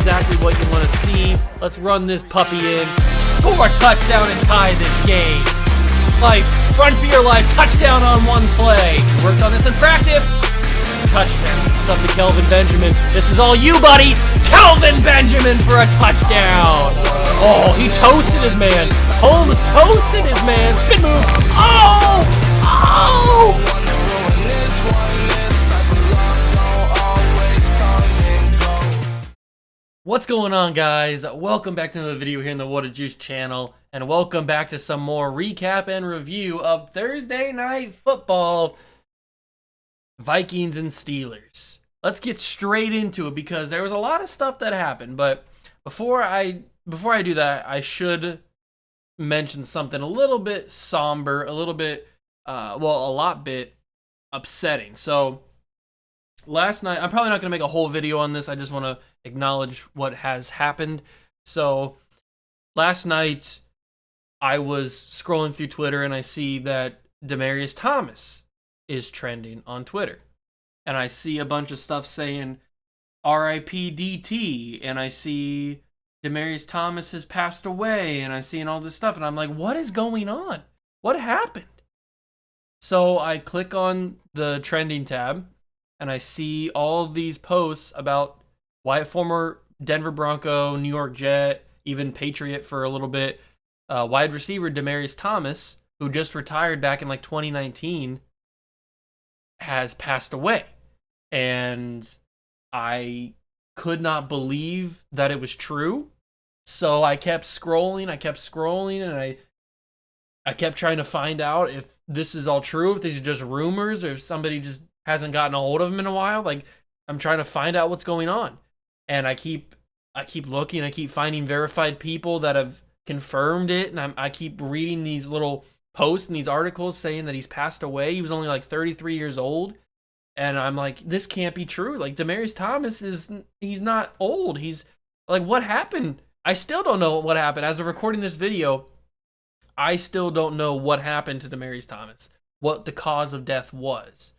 exactly what you want to see. Let's run this puppy in. Score a touchdown and tie this game. Life, run for your life, touchdown on one play. Worked on this in practice. Touchdown. It's up to Kelvin Benjamin. This is all you, buddy. Kelvin Benjamin for a touchdown. Oh, he toasted his man. Holmes toasted his man. Spin move. Oh! Oh! What's going on, guys? Welcome back to another video here in the What a Juice channel, and welcome back to some more recap and review of Thursday Night Football, Vikings and Steelers. Let's get straight into it because there was a lot of stuff that happened, but before I do that, I should mention something a little bit somber, a little bit, a lot bit upsetting. So last night, I'm probably not going to make a whole video on this. I just want to acknowledge what has happened. So last night, I was scrolling through Twitter and I see that Demaryius Thomas is trending on Twitter. And I see a bunch of stuff saying RIP DT, and I see Demaryius Thomas has passed away, and I'm seeing all this stuff, and I'm like, what is going on? What happened? So I click on the trending tab, and I see all these posts about former Denver Bronco, New York Jet, even Patriot for a little bit, wide receiver Demaryius Thomas, who just retired back in like 2019, has passed away. And I could not believe that it was true. So I kept scrolling, and I kept trying to find out if this is all true, if these are just rumors, or if somebody just hasn't gotten a hold of him in a while. Like, I'm trying to find out what's going on. And I keep looking, I keep finding verified people that have confirmed it, and I keep reading these little posts and these articles saying that he's passed away. He was only like 33 years old. And I'm like, this can't be true. Like, Demaryius Thomas he's not old. He's like, what happened? I still don't know what happened. As of recording this video, I still don't know what happened to Demaryius Thomas, what the cause of death was.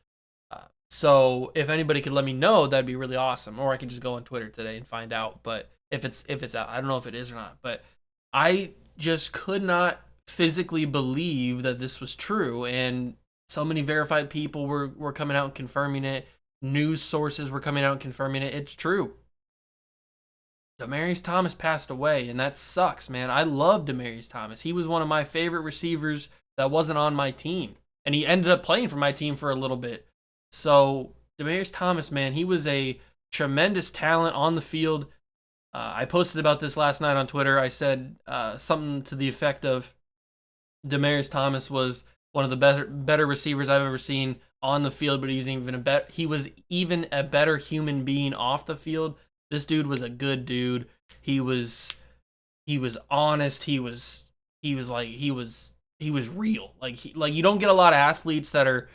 So if anybody could let me know, that'd be really awesome. Or I could just go on Twitter today and find out. But if it's out, I don't know if it is or not. But I just could not physically believe that this was true. And so many verified people were coming out and confirming it. News sources were coming out and confirming it. It's true. Demaryius Thomas passed away, and that sucks, man. I love Demaryius Thomas. He was one of my favorite receivers that wasn't on my team. And he ended up playing for my team for a little bit. So Demaryius Thomas, man, he was a tremendous talent on the field. I posted about this last night on Twitter. I said something to the effect of Demaryius Thomas was one of the better receivers I've ever seen on the field, but he was even a better human being off the field. This dude was a good dude. He was honest. He was real. Like you don't get a lot of athletes that are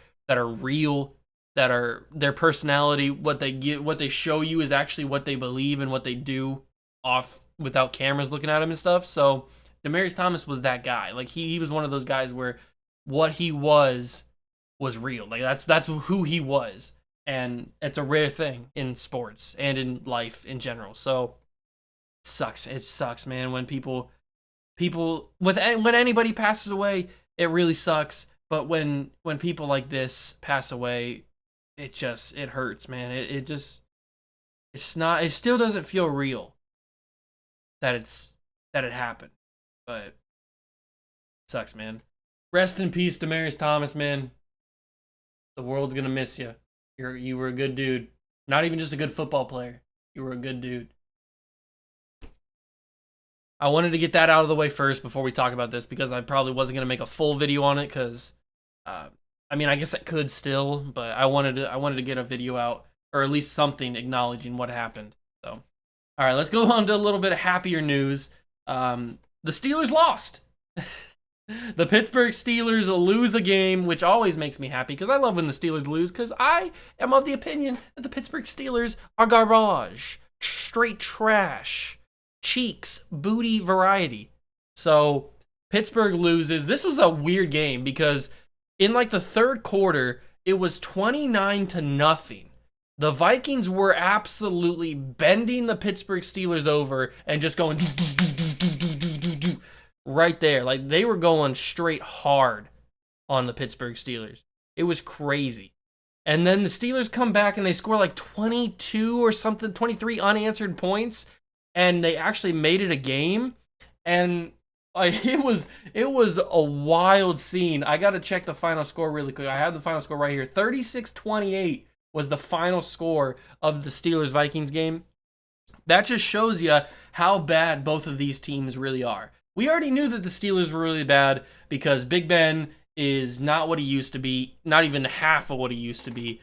real, that are their personality, what they show you is actually what they believe and what they do off without cameras looking at him and stuff. So Demaryius Thomas was that guy. Like he was one of those guys where what he was real. Like that's who he was. And it's a rare thing in sports and in life in general. So it sucks, man, when when anybody passes away, it really sucks. But when people like this pass away, it hurts, man. It still doesn't feel real that it happened. But it sucks, man. Rest in peace, Demaryius Thomas, man. The world's gonna miss you. You were a good dude. Not even just a good football player. You were a good dude. I wanted to get that out of the way first before we talk about this because I probably wasn't going to make a full video on it because, I guess I could still, but I wanted to get a video out or at least something acknowledging what happened. So, all right, let's go on to a little bit of happier news. The Steelers lost. The Pittsburgh Steelers lose a game, which always makes me happy because I love when the Steelers lose because I am of the opinion that the Pittsburgh Steelers are garbage, straight trash, cheeks, booty variety. So Pittsburgh loses. This was a weird game because in like the third quarter, it was 29-0. The Vikings were absolutely bending the Pittsburgh Steelers over and just going right there. Like, they were going straight hard on the Pittsburgh Steelers. It was crazy. And then the Steelers come back and they score like 22 or something, 23 unanswered points, and they actually made it a game. And it was a wild scene. I got to check the final score really quick. I have the final score right here. 36-28 was the final score of the Steelers-Vikings game. That just shows you how bad both of these teams really are. We already knew that the Steelers were really bad because Big Ben is not what he used to be, not even half of what he used to be.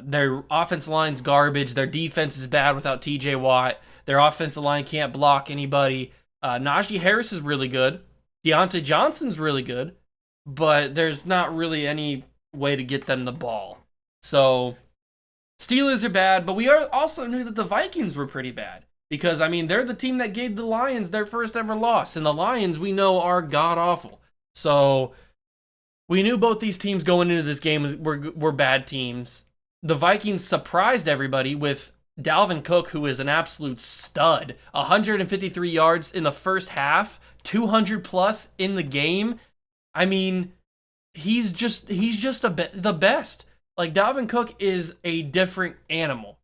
Their offensive line's garbage. Their defense is bad without TJ Watt. Their offensive line can't block anybody. Najee Harris is really good. Deontay Johnson's really good. But there's not really any way to get them the ball. So, Steelers are bad, but we also knew that the Vikings were pretty bad. Because, I mean, they're the team that gave the Lions their first ever loss. And the Lions, we know, are god-awful. So, we knew both these teams going into this game were bad teams. The Vikings surprised everybody with Dalvin Cook, who is an absolute stud. 153 yards in the first half, 200 plus in the game. I mean, he's just the best. Like, Dalvin Cook is a different animal.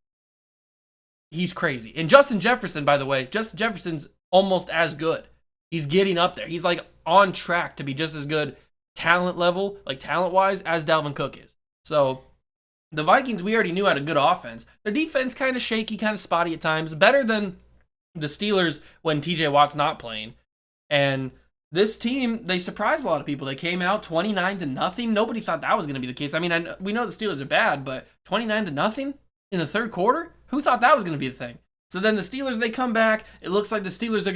He's crazy. And Justin Jefferson, by the way, Justin Jefferson's almost as good. He's getting up there. He's like on track to be just as good talent level, like talent-wise, as Dalvin Cook is. So, the Vikings, we already knew had a good offense. Their defense kind of shaky, kind of spotty at times. Better than the Steelers when TJ Watt's not playing. And this team, they surprised a lot of people. They came out 29-0. Nobody thought that was going to be the case. I mean, we know the Steelers are bad, but 29-0 in the third quarter? Who thought that was going to be the thing? So then the Steelers, they come back. It looks like the Steelers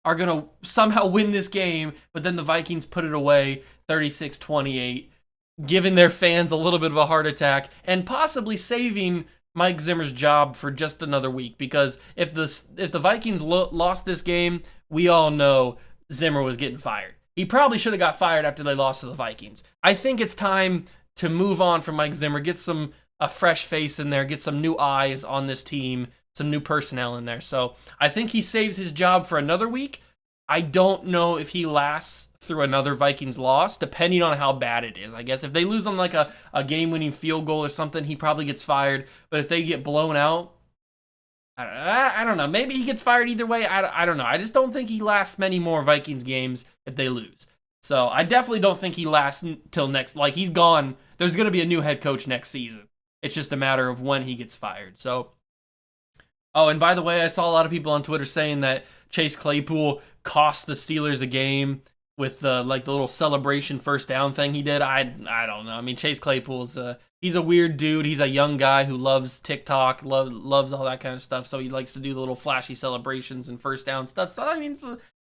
are gonna somehow win this game, but then the Vikings put it away 36-28, giving their fans a little bit of a heart attack and possibly saving Mike Zimmer's job for just another week. Because if the Vikings lost this game, we all know Zimmer was getting fired. He probably should have got fired after they lost to the Vikings. I think it's time to move on from Mike Zimmer, get a fresh face in there, get some new eyes on this team, some new personnel in there. So I think he saves his job for another week. I don't know if he lasts through another Vikings loss, depending on how bad it is. I guess if they lose on like a game-winning field goal or something, he probably gets fired. But if they get blown out, I don't know. Maybe he gets fired either way. I don't know. I just don't think he lasts many more Vikings games if they lose. So I definitely don't think he lasts until next. Like, he's gone. There's going to be a new head coach next season. It's just a matter of when he gets fired. So, oh, and by the way, I saw a lot of people on Twitter saying that Chase Claypool cost the Steelers a game with the little celebration first down thing he did. I don't know. I mean, Chase Claypool's he's a weird dude. He's a young guy who loves TikTok, loves all that kind of stuff. So he likes to do the little flashy celebrations and first down stuff. So I mean,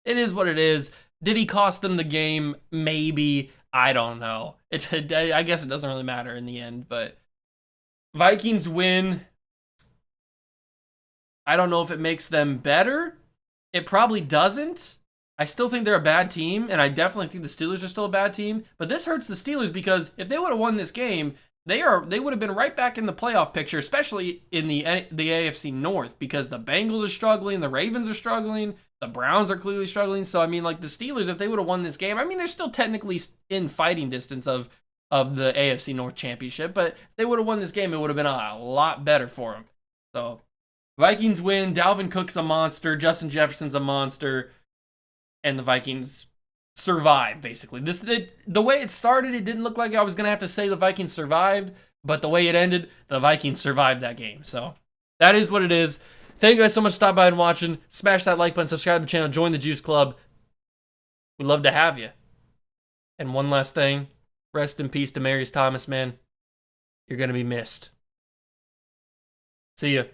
it is what it is. Did he cost them the game? Maybe. I don't know. I guess it doesn't really matter in the end, but Vikings win. I don't know if it makes them better. It probably doesn't. I still think they're a bad team, and I definitely think the Steelers are still a bad team. But this hurts the Steelers because if they would have won this game, they would have been right back in the playoff picture, especially in the AFC North, because the Bengals are struggling, the Ravens are struggling, the Browns are clearly struggling. So, I mean, like, the Steelers, if they would have won this game, I mean, they're still technically in fighting distance of the AFC North Championship, but if they would have won this game, it would have been a lot better for them. So, Vikings win. Dalvin Cook's a monster. Justin Jefferson's a monster. And the Vikings survive, basically. The way it started, it didn't look like I was going to have to say the Vikings survived, but the way it ended, the Vikings survived that game. So that is what it is. Thank you guys so much for stopping by and watching. Smash that like button, subscribe to the channel, join the Juice Club. We'd love to have you. And one last thing, rest in peace to Demarius Thomas, man. You're going to be missed. See ya.